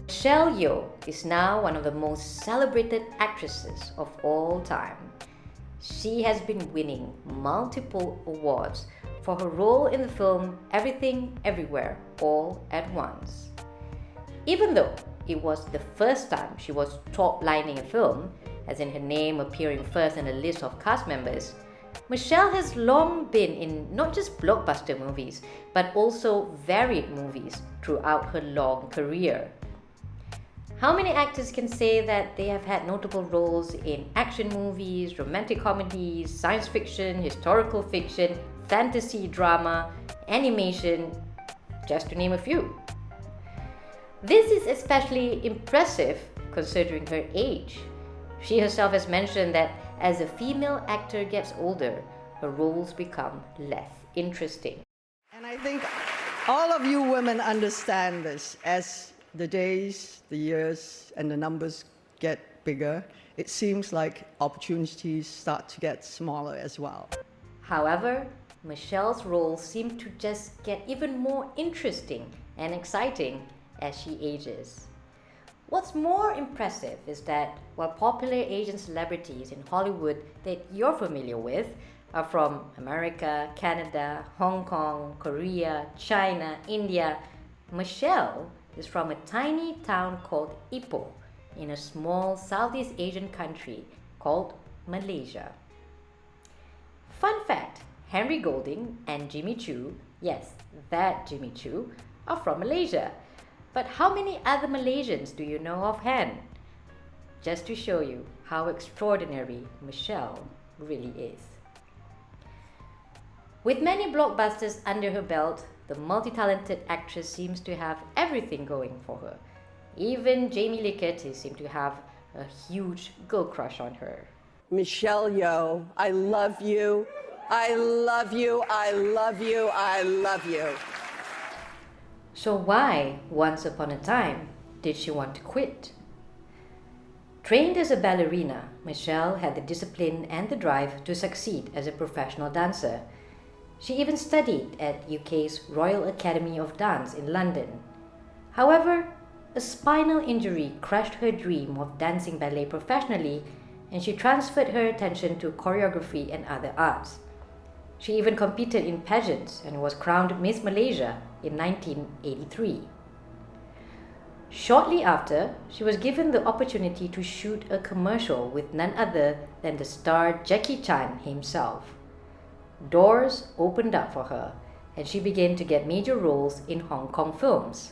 Michelle Yeoh is now one of the most celebrated actresses of all time. She has been winning multiple awards for her role in the film Everything Everywhere All at Once. Even though it was the first time she was top-lining a film, as in her name appearing first in a list of cast members, Michelle has long been in not just blockbuster movies, but also varied movies throughout her long career. How many actors can say that they have had notable roles in action movies, romantic comedies, science fiction, historical fiction, fantasy drama, animation, just to name a few? This is especially impressive considering her age. She herself has mentioned that as a female actor gets older, her roles become less interesting. And I think all of you women understand this. As the days, the years, and the numbers get bigger, it seems like opportunities start to get smaller as well. However, Michelle's roles seem to just get even more interesting and exciting as she ages. What's more impressive is that while popular Asian celebrities in Hollywood that you're familiar with are from America, Canada, Hong Kong, Korea, China, India, Michelle is from a tiny town called Ipoh in a small Southeast Asian country called Malaysia. Fun fact, Henry Golding and Jimmy Choo, yes, that Jimmy Choo, are from Malaysia. But how many other Malaysians do you know offhand? Just to show you how extraordinary Michelle really is. With many blockbusters under her belt, the multi-talented actress seems to have everything going for her. Even Jamie Lee Curtis seemed to have a huge girl crush on her. Michelle Yeoh, I love you. I love you. I love you. I love you. So why, once upon a time, did she want to quit? Trained as a ballerina, Michelle had the discipline and the drive to succeed as a professional dancer. She even studied at UK's Royal Academy of Dance in London. However, a spinal injury crushed her dream of dancing ballet professionally, and she transferred her attention to choreography and other arts. She even competed in pageants and was crowned Miss Malaysia in 1983. Shortly after, she was given the opportunity to shoot a commercial with none other than the star Jackie Chan himself. Doors opened up for her, and she began to get major roles in Hong Kong films.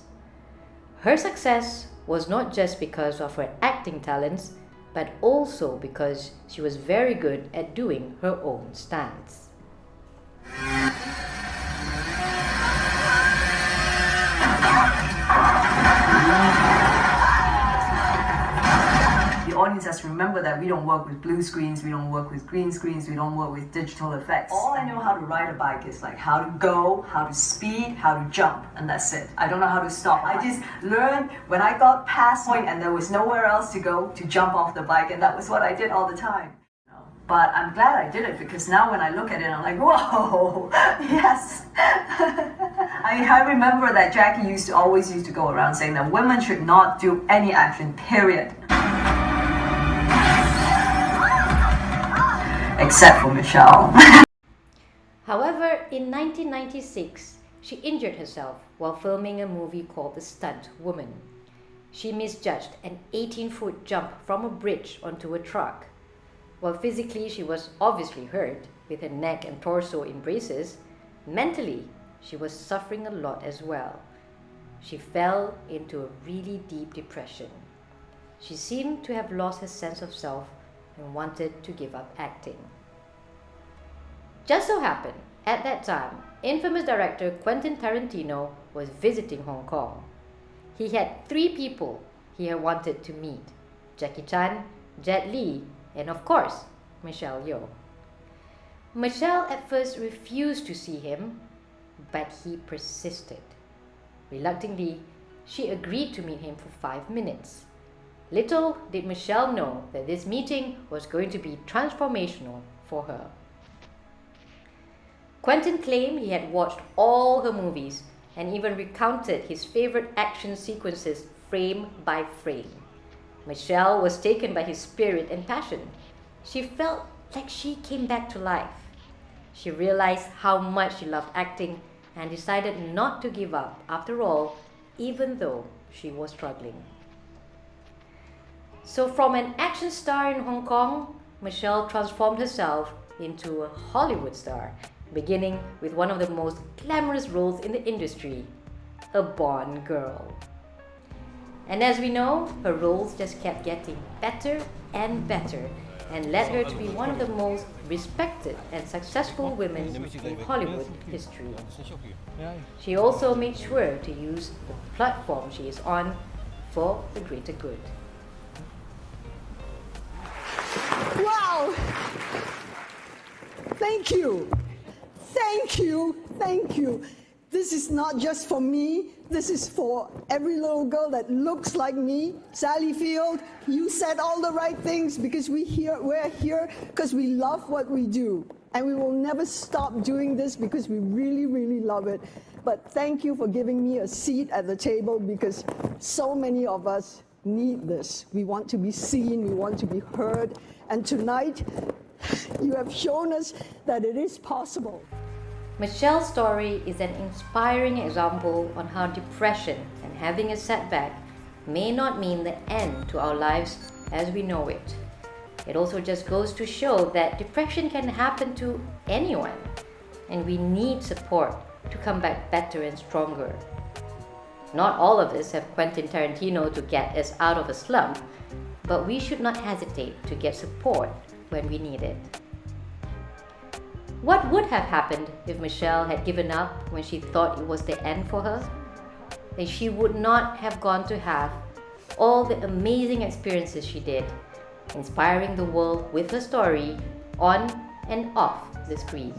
Her success was not just because of her acting talents, but also because she was very good at doing her own stunts. The audience has to remember that we don't work with blue screens, we don't work with green screens, we don't work with digital effects. All I know how to ride a bike is like how to go, how to speed, how to jump, and that's it. I don't know how to stop. I just learned when I got past point and there was nowhere else to go to jump off the bike, and that was what I did all the time. But I'm glad I did it because now when I look at it, I'm like, whoa, yes. I remember that Jackie always used to go around saying that women should not do any action, period. Except for Michelle. However, in 1996, she injured herself while filming a movie called The Stunt Woman. She misjudged an 18-foot jump from a bridge onto a truck. While physically she was obviously hurt, with her neck and torso in braces, mentally she was suffering a lot as well. She fell into a really deep depression. She seemed to have lost her sense of self and wanted to give up acting. Just so happened, at that time, infamous director Quentin Tarantino was visiting Hong Kong. He had 3 people he had wanted to meet: Jackie Chan, Jet Li, and of course, Michelle Yeoh. Michelle at first refused to see him, but he persisted. Reluctantly, she agreed to meet him for 5 minutes. Little did Michelle know that this meeting was going to be transformational for her. Quentin claimed he had watched all her movies and even recounted his favorite action sequences frame by frame. Michelle was taken by his spirit and passion. She felt like she came back to life. She realized how much she loved acting and decided not to give up after all, even though she was struggling. So from an action star in Hong Kong, Michelle transformed herself into a Hollywood star, beginning with one of the most glamorous roles in the industry, a Bond girl. And as we know, her roles just kept getting better and better and led her to be one of the most respected and successful women in Hollywood history. She also made sure to use the platform she is on for the greater good. Wow! Thank you. Thank you. Thank you. This is not just for me. This is for every little girl that looks like me. Sally Field, you said all the right things because we're here because we love what we do. And we will never stop doing this because we really, really love it. But thank you for giving me a seat at the table because so many of us need this. We want to be seen, we want to be heard. And tonight, you have shown us that it is possible. Michelle's story is an inspiring example on how depression and having a setback may not mean the end to our lives as we know it. It also just goes to show that depression can happen to anyone, and we need support to come back better and stronger. Not all of us have Quentin Tarantino to get us out of a slump, but we should not hesitate to get support when we need it. What would have happened if Michelle had given up when she thought it was the end for her? Then she would not have gone to have all the amazing experiences she did, inspiring the world with her story on and off the screen.